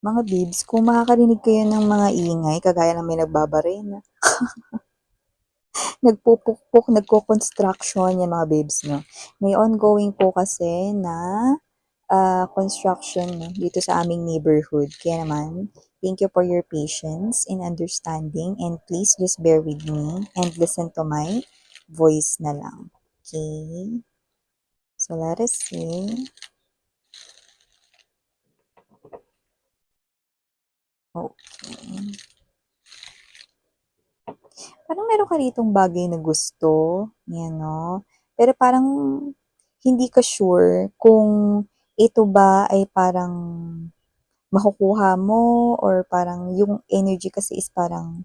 Mga babes, kung makakarinig kayo ng mga ingay kagaya ng may nagbabarena, nagpupukpok, nagko-construction, yan mga babes 'no. May ongoing po kasi na, construction 'no, dito sa aming neighborhood. Kaya naman, thank you for your patience and understanding, and please just bear with me and listen to my voice na lang, okay. So let us see. Okay. Parang meron ka ditong bagay na gusto, 'yan 'no, pero parang hindi ka sure kung ito ba ay parang makukuha mo or parang yung energy kasi is parang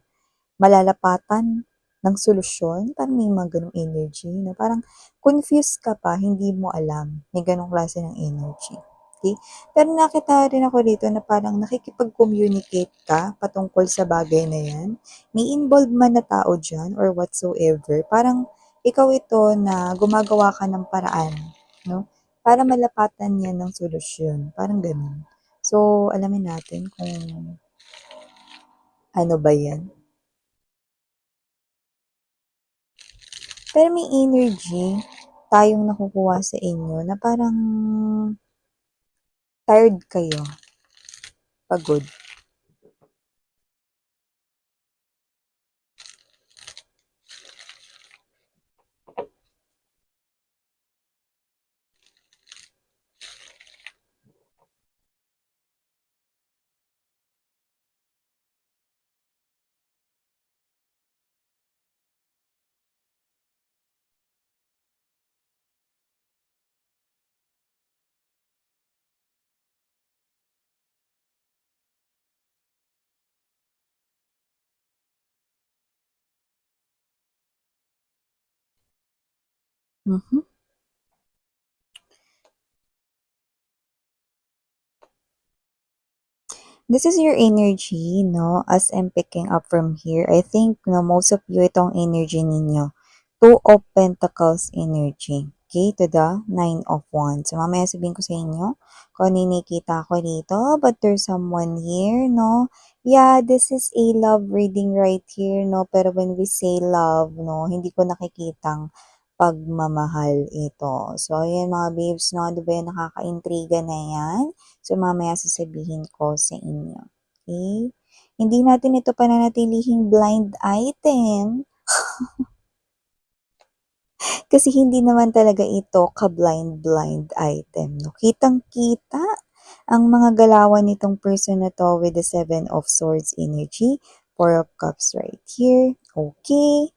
malalapatan ng solusyon, parang may mga gano'ng energy na parang confused ka pa, hindi mo alam, may gano'ng klase ng energy, okey. Pero nakita rin ako dito na parang nakikipag-communicate ka patungkol sa bagay na 'yan, may involved man na tao diyan or whatsoever, parang ikaw ito na gumagawa ka ng paraan 'no, para malapatan 'yan ng solusyon, parang gano'n. So, alamin natin kung ano ba 'yan. Pero may energy tayong nakukuha sa inyo na parang tired kayo, pagod. Mhm. This is your energy 'no, as I'm picking up from here. I think 'no, most of you itong energy ninyo, Two of Pentacles energy, okay, to the Nine of Wands. So, mamaya sabihin ko sa inyo kung ano yung nakikita ko dito, but there's someone here 'no. Yeah, this is a love reading right here 'no, pero when we say love 'no, hindi ko nakikitang pagmamahal ito. So, ayan mga babes 'no, ano ba yan, nakakaintriga na yan. So, mamaya sasabihin ko sa inyo, okay. Hindi natin ito pananatilihing blind item. Kasi hindi naman talaga ito ka-blind-blind item 'no, kitang-kita ang mga galawan nitong person na 'to with the Seven of Swords energy, Four of Cups right here, okay.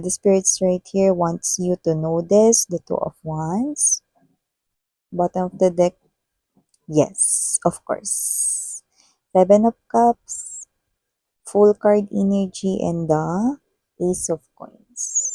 The spirits right here wants you to know this, the Two of Wands. Bottom of the deck, yes, of course. Seven of Cups, Full card energy, and the Ace of Coins.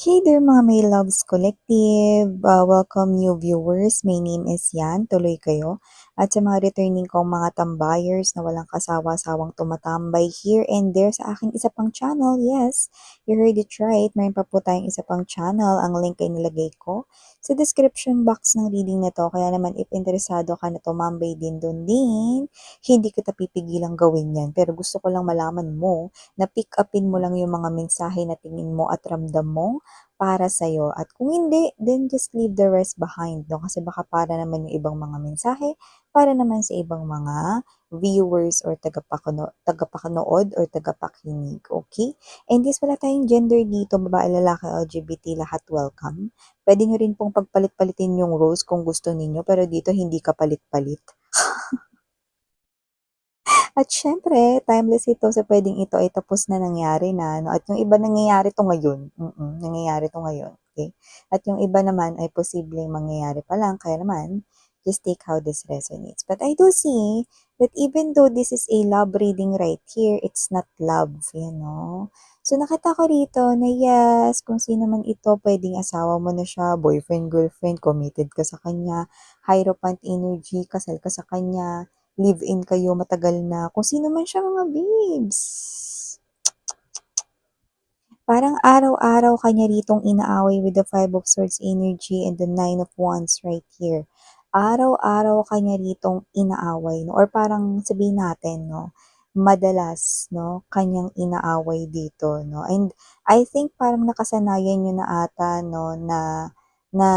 Hey there mga may loves collective, welcome new viewers, my name is Yan, tuloy kayo. At sa mga returning kong mga tambayers na walang kasawa-sawang tumatambay here and there sa aking isa pang channel, yes, you heard it right, mayroon pa po tayong isa pang channel, ang link ay nilagay ko sa description box ng reading na to, kaya naman if interesado ka na tumambay din doon din, hindi kita pipigilang gawin yan, pero gusto ko lang malaman mo na pick upin mo lang yung mga mensahe na tingin mo at ramdam mo para sa'yo, at kung hindi, then just leave the rest behind 'no, kasi baka para naman yung ibang mga mensahe, para naman sa ibang mga viewers or tagapakanood or tagapakinig, okay. And yes, wala tayong gender dito, babae, lalaki, LGBT, lahat welcome. Puwede niyo rin pong pagpalit-palitin yung roles kung gusto ninyo, pero dito hindi kapalit-palit. At siyempre timeless ito, sa puwedeng ito ay tapos na, nangyari na 'no, at yung iba nangyayari 'to ngayon, nangyayari 'to ngayon, okey. At yung iba naman ay posibleng mangyayari pa lang, kaya naman just take how this resonates. But I do see that even though this is a love reading right here, it's not love, you know. So nakita ko rito na yes, kung sino man ito, puwedeng asawa mo na siya, boyfriend, girlfriend, committed ka sa kanya, Hierophant energy, kasal ka sa kanya, live-in kayo matagal na, kung sino man siya mga babes. Parang araw-araw ka niya ritong inaaway with the Five of Swords energy and the Nine of Wands right here. Araw-araw ka niya ritong inaaway 'no, or parang sabihin natin 'no, madalas 'no, kanyang inaaway dito 'no. And I think parang nakasanayan niyo na ata 'no, na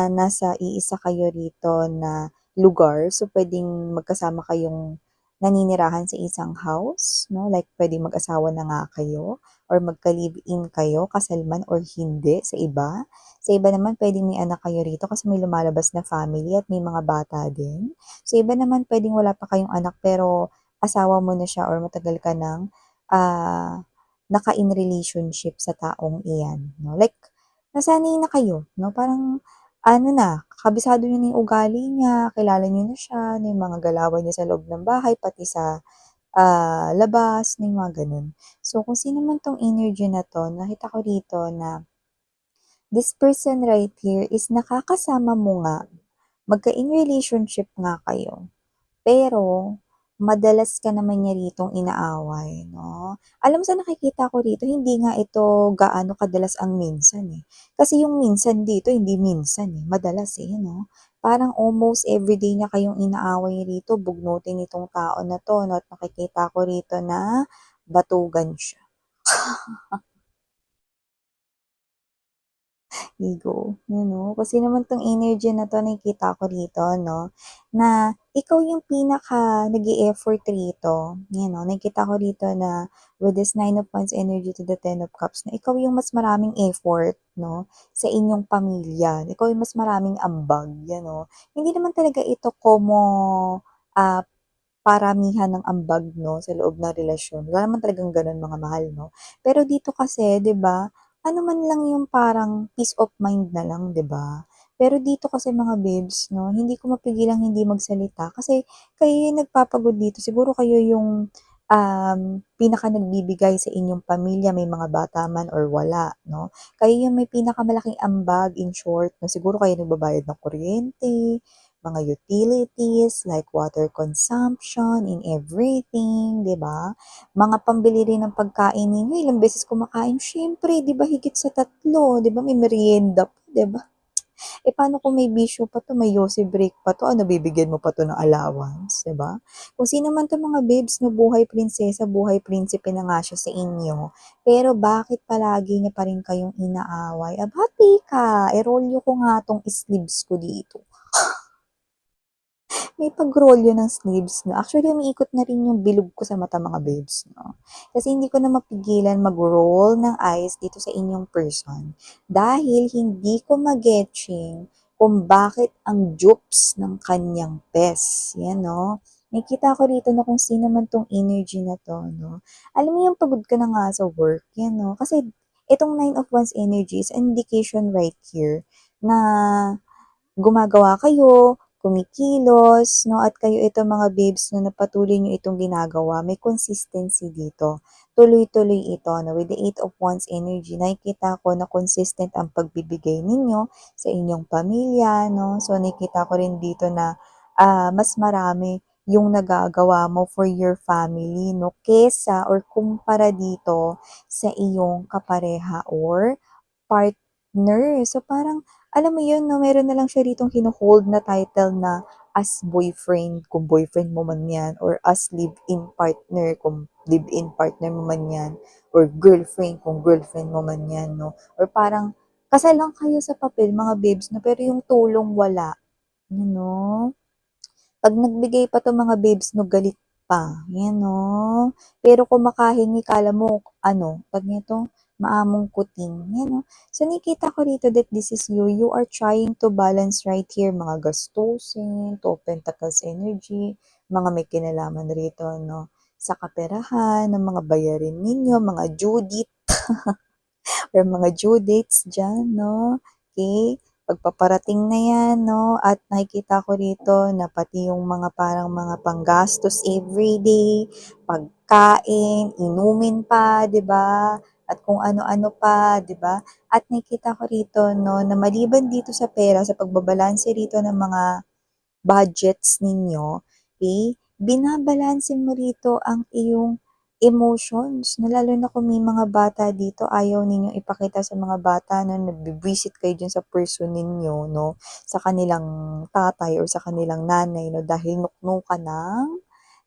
nasa iisa kayo rito na lugar. So, puwedeng magkasama kayong naninirahan sa isang house 'no, like puwedeng mag-asawa na nga kayo or magka-live-in kayo, kasal man or hindi sa iba. Sa iba naman puwedeng may anak kayo rito kasi may lumalabas na family at may mga bata din. Sa iba naman puwedeng wala pa kayong anak pero asawa mo na siya or matagal ka ng, naka-in relationship sa taong iyan 'no. Like nasanay na kayo 'no, parang ano na, kabisado niyo na yung ugali niya, kilala niyo na siya, na yung mga galawan niya sa loob ng bahay pati sa labas, na yung mga gano'n. So, kung sino man 'tong energy na 'to, nakita ko rito na this person right here is nakakasama mo nga, magka-in relationship nga kayo, pero madalas ka naman niya ritong inaaway 'no. Alam mo sa nakikita ko rito, hindi nga ito gaano kadalas ang minsan, eh. Kasi yung minsan dito hindi minsan, eh, madalas, eh, 'no. Parang almost everyday niya kayong inaaway rito, bugnutin nitong tao na 'to 'no, at nakikita ko rito na batugan siya. Ego, you know? Kasi naman 'tong energy na 'to nakikita ko rito 'no, na ikaw yung pinaka nag-e-effort rito, you know, nakikita ko rito na with this Nine of Wands energy to the Ten of Cups na ikaw yung mas maraming effort 'no, sa inyong pamilya. Ikaw yung mas maraming ambag, you know. Hindi naman talaga ito ah, paramihan ng ambag 'no, sa loob ng relasyon. Wala naman talagang gano'n mga mahal 'no. Pero dito kasi 'di ba, ano man lang yung parang peace of mind na lang 'di ba? Pero dito kasi mga babes 'no, hindi ko mapigilang hindi magsalita kasi kayo yung nagpapagod dito. Siguro kayo yung, pinaka nagbibigay sa inyong pamilya, may mga bata man or wala 'no. Kayo yung may pinakamalaking ambag, in short 'no. Siguro kayo nagbabayad ng kuryente, mga utilities like water consumption in everything, 'di ba? Mga pambili rin ng pagkain ninyo, ilang beses kumakain, siyempre 'di ba higit sa 3, 'di ba may merienda pa, 'di ba? Eh, paano kung may bisyo pa 'to, may yosi break pa 'to, ano bibigyan mo pa 'to ng allowance, 'di ba? Kung sino man 'tong mga babes 'no, buhay prinsesa, buhay prinsipe na nga siya sa inyo, pero bakit palagi niya pa rin kayong inaaway? Aba, teka, i-rolyo ko nga 'tong sleeves ko dito. May pag-rolyo ng sleeves 'no. Actually, umiikot na rin yung bilog ko sa mata mga babes 'no. Kasi hindi ko na mapigilan mag-roll ng eyes dito sa inyong person dahil hindi ko ma-getching kung bakit ang dupes ng kanyang best, 'yan 'no. Nakikita ko rito na kung sino man 'tong energy na 'to 'no. Alam mo yung pagod ka na nga sa work, 'yan 'no. Kasi itong Nine of Wands energy is an indication right here na gumagawa kayo, kumikilos, 'no, at kayo itong mga babes 'no, na patuloy niyo itong ginagawa, may consistency dito. Tuloy-tuloy ito 'no, with the Eight of Wands energy nakikita ko na consistent ang pagbibigay ninyo sa inyong pamilya 'no. So, nakikita ko rin dito na, mas marami yung nagagawa mo for your family 'no, kesa or kumpara dito sa iyong kapareha or partner. So, parang alam mo yun 'no, meron na lang siya ditong hino-hold na title na as boyfriend, kung boyfriend mo man 'yan, or as live-in partner kung live-in partner mo man 'yan, or girlfriend kung girlfriend mo man 'yan 'no, or parang kasal lang kayo sa papel mga babes 'no, pero yung tulong wala, you know? 'Pag nagbigay pa 'tong mga babes 'no, galit pa, 'yan 'no. Pero kung makahingi akala mo ano, tawag nito, maamong kuting, 'yan 'no. So, nakikita ko rito that this is you, you are trying to balance right here mga gastusin, Two of Pentacles energy, mga may kinalaman rito 'no, sa kaperahan, ng mga bayarin ninyo, mga due date or mga due dates diyan 'no, okey. Pagpaparating na 'yan 'no, at nakikita ko rito na pati yung mga parang mga panggastos everyday, pagkain, inumin pa, 'di ba? At kung ano-ano pa, 'di ba? At nakikita ko rito 'no, na maliban dito sa pera, sa pagbabalanse rito ng mga budgets ninyo, okey, binabalanse mo rito ang iyong emotions, na lalo na kung may mga bata dito, ayaw ninyong ipakita sa mga bata na nagbi-visit kayo diyan sa person ninyo 'no, sa kanilang tatay or sa kanilang nanay 'no, dahil nuknukan ng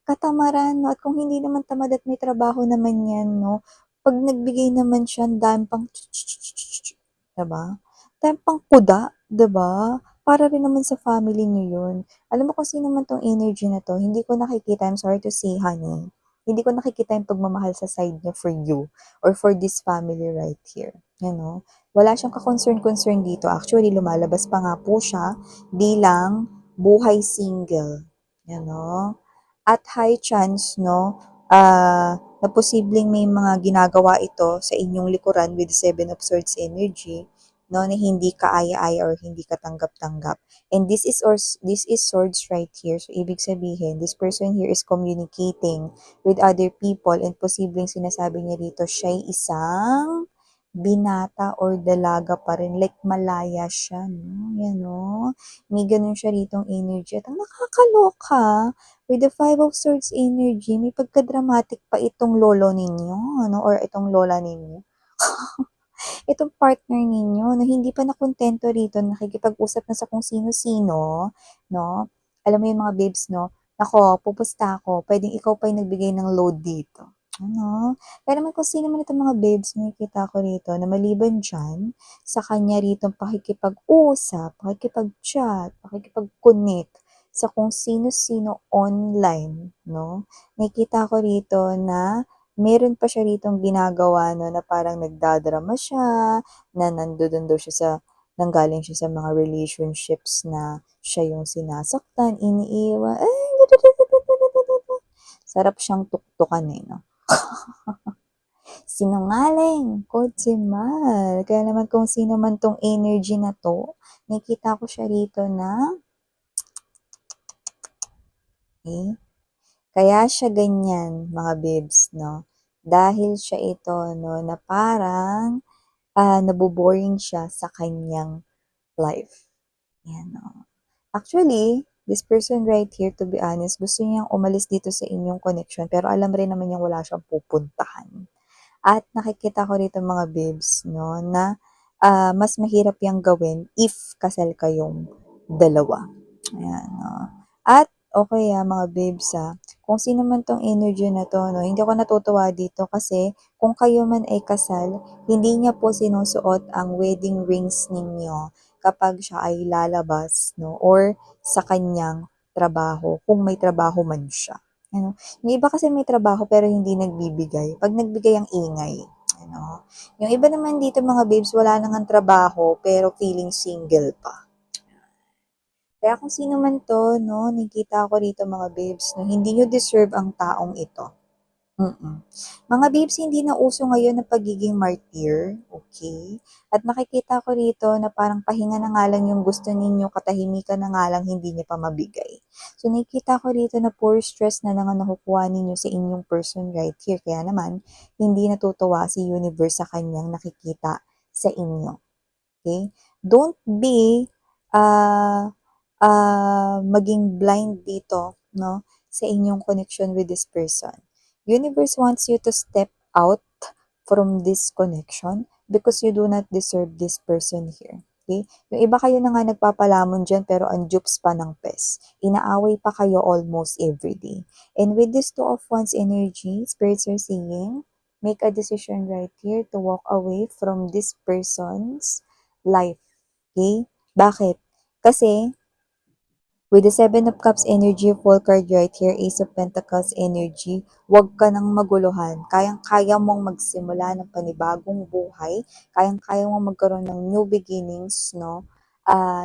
katamaran 'no, at kung hindi naman tamad at may trabaho naman 'yan 'no, 'pag nagbigay naman siya ang dami pang 'di ba? Dami pang kuda, 'di ba? Para rin naman sa family niyo 'yun. Alam mo kung sino man 'tong energy na 'to, hindi ko nakikita, I'm sorry to say honey, hindi ko nakikita yung pagmamahal sa side niya for you or for this family right here, you know? Wala siyang ka-concern-concern dito, actually lumalabas pa nga po siya bilang buhay single, you know? At high chance 'no, na posibleng may mga ginagawa ito sa inyong likuran with Seven of Swords energy 'no, na hindi kaaya-aya or hindi katanggap-tanggap. And this is swords right here. So, ibig sabihin, this person here is communicating with other people and posibleng sinasabi niya dito siya'y isang binata or dalaga pa rin, like malaya siya 'no, 'yan 'no. May gano'n siya ritong energy at ang nakakaloka with the Five of Swords energy, may pagka-dramatic pa itong lolo ninyo, ano, or itong lola ninyo. Itong partner ninyo na hindi pa nakontento rito, nakikipag-usap na sa kung sino-sino, 'no? Alam mo yung mga babes, 'no? "Naku, pupusta ako, puwedeng ikaw pa yung nagbigay ng load dito." Ano? Kaya naman kung sino man itong mga babes na nakikita ko rito na maliban diyan, sa kanya ritong pakikipag-usap, pakikipag-chat, pakikipag-connect sa kung sino-sino online, 'no? Nakikita ko rito na meron pa siya ritong ginagawa 'no, na parang nagdadrama siya, na nandodo'n daw siya sa nanggaling siya sa mga relationships na siya yung sinasaktan, iniiwan, ay sarap siyang tuktukan, eh, 'no. Sinungaling, kotsimal. Kaya naman kung sino man 'tong energy na 'to, nakikita ko siya rito na, eh, kaya siya ganyan mga babes 'no, dahil siya ito 'no, na parang nabo-boring siya sa kanyang life, 'yan, oo. Actually, this person right here, to be honest, gusto niyang umalis dito sa inyong connection pero alam rin naman niyang wala siyang pupuntahan. At nakikita ko rito mga babes 'no, na, mas mahirap 'yang gawin if kasal kayong dalawa, ayan, oo. At okey, mga babes, kung sino man 'tong energy na 'to 'no, hindi ako natutuwa dito kasi kung kayo man ay kasal, hindi niya po sinusuot ang wedding rings ninyo kapag siya ay lalabas 'no, or sa kanyang trabaho, kung may trabaho man siya, ano. Yung iba kasi may trabaho pero hindi nagbibigay, 'pag nagbigay ang ingay, ano. Yung iba naman dito mga babes wala na ngang trabaho pero feeling single pa. Kaya kung sino man 'to 'no, nakikita ko rito mga babes 'no, hindi niyo deserve ang taong ito. Mga babes, hindi na uso ngayon ang pagiging martyr, okay? At nakikita ko rito na parang pahinga na nga lang yung gusto ninyo, katahimikan na nga lang hindi niya pa mabigay. So nakikita ko rito na pure stress na lang ang nakukuha ninyo sa inyong person right here. Kaya naman, hindi natutuwa si universe sa kanyang nakikita sa inyo. Okay? Don't be ah, maging blind dito, no, sa inyong connection with this person. Universe wants you to step out from this connection because you do not deserve this person here. Okay? Yung iba kayo na nga nagpapalamon dyan pero ang dupes pa ng pes. Inaaway pa kayo almost every day. And with this two of wands energy, spirits are saying, make a decision right here to walk away from this person's life. Okay? Bakit? Kasi with the Seven of Cups energy, full card right here, Ace of Pentacles energy, huwag ka nang maguluhan. Kayang-kaya mong magsimula ng panibagong buhay, kayang-kaya mong magkaroon ng new beginnings, no?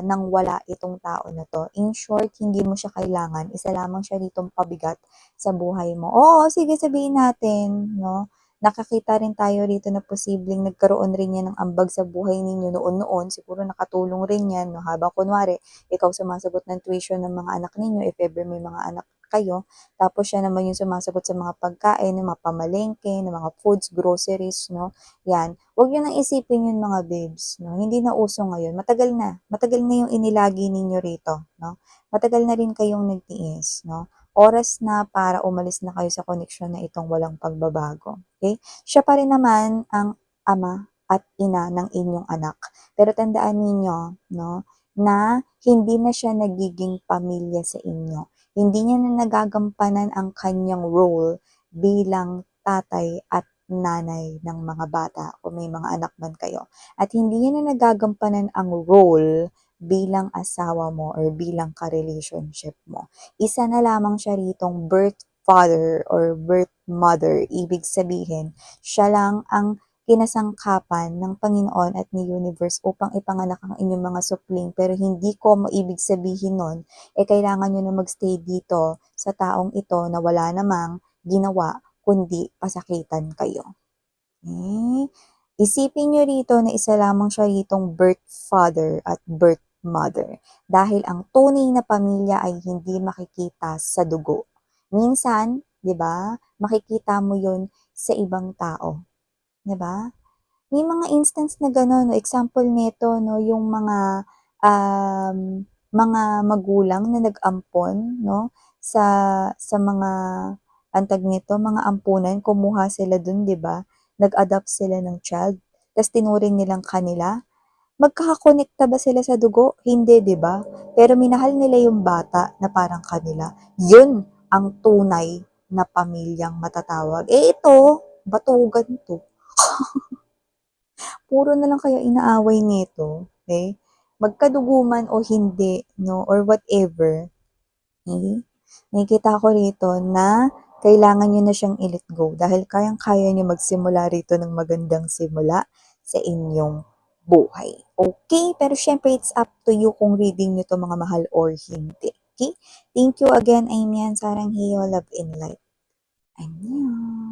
Nang wala itong tao na to. In short, hindi mo siya kailangan. Isa lamang siya ditong pabigat sa buhay mo. Oo, sige sabihin natin, no? Nakakita rin tayo rito na posibleng nagkaroon rin yan ng ambag sa buhay ninyo noon-noon. Siguro nakatulong rin yan, no? Habang kunwari, ikaw sumasagot ng tuition ng mga anak ninyo, if ever may mga anak kayo, tapos siya naman yung sumasagot sa mga pagkain, ng mga pamalengke, ng mga foods, groceries, no? Yan. Huwag yun ang isipin yun mga babes, no? Hindi na uso ngayon. Matagal na yung inilagi ninyo rito, no? Matagal na rin kayong nagtiis, no? oras na para umalis na kayo sa koneksyon na itong walang pagbabago. Okay? Siya pa rin naman ang ama at ina ng inyong anak. Pero tandaan ninyo, no, na hindi na siya nagiging pamilya sa inyo. Hindi niya na nagagampanan ang kanyang role bilang tatay at nanay ng mga bata kung may mga anak man kayo. At hindi niya na nagagampanan ang role bilang asawa mo or bilang ka-relationship mo. Isa na lamang siya ritong birth father or birth mother. Ibig sabihin, siya lang ang kinasangkapan ng Panginoon at ni Universe upang ipanganak ang inyong mga supling. Pero hindi ko maibig sabihin nun, kailangan nyo na magstay dito sa taong ito na wala namang ginawa kundi pasakitan kayo. Okay? Isipin nyo rito na isa lamang siya ritong birth father at birth mother. Dahil ang tunay na pamilya ay hindi makikita sa dugo. Minsan, di ba, makikita mo yun sa ibang tao. Di ba? May mga instance na gano'n, no? Example nito, no, yung mga magulang na nag-ampon, no, sa mga antag nito, mga ampunan, kumuha sila dun, 'di ba? Nag-adopt sila ng child, tapos tinuring nilang kanila. Magkakakonekta ba sila sa dugo? Hindi, 'di ba? Pero minahal nila yung bata na parang kanila. Yun ang tunay na pamilyang matatawag. Ito, batugan 'to. Puro na lang kaya inaaway nito, okay? Magkadugo man o hindi, no, or whatever, okay? Nakikita ko rito na kailangan nyo na siyang i-let go dahil kayang-kaya nyo magsimula rito ng magandang simula sa inyong buhay. Okay? Pero syempre, it's up to you kung reading nyo to mga mahal or hindi. Okay? Thank you again. I'm Yan Saranghiyo. Love and light. Annyeong.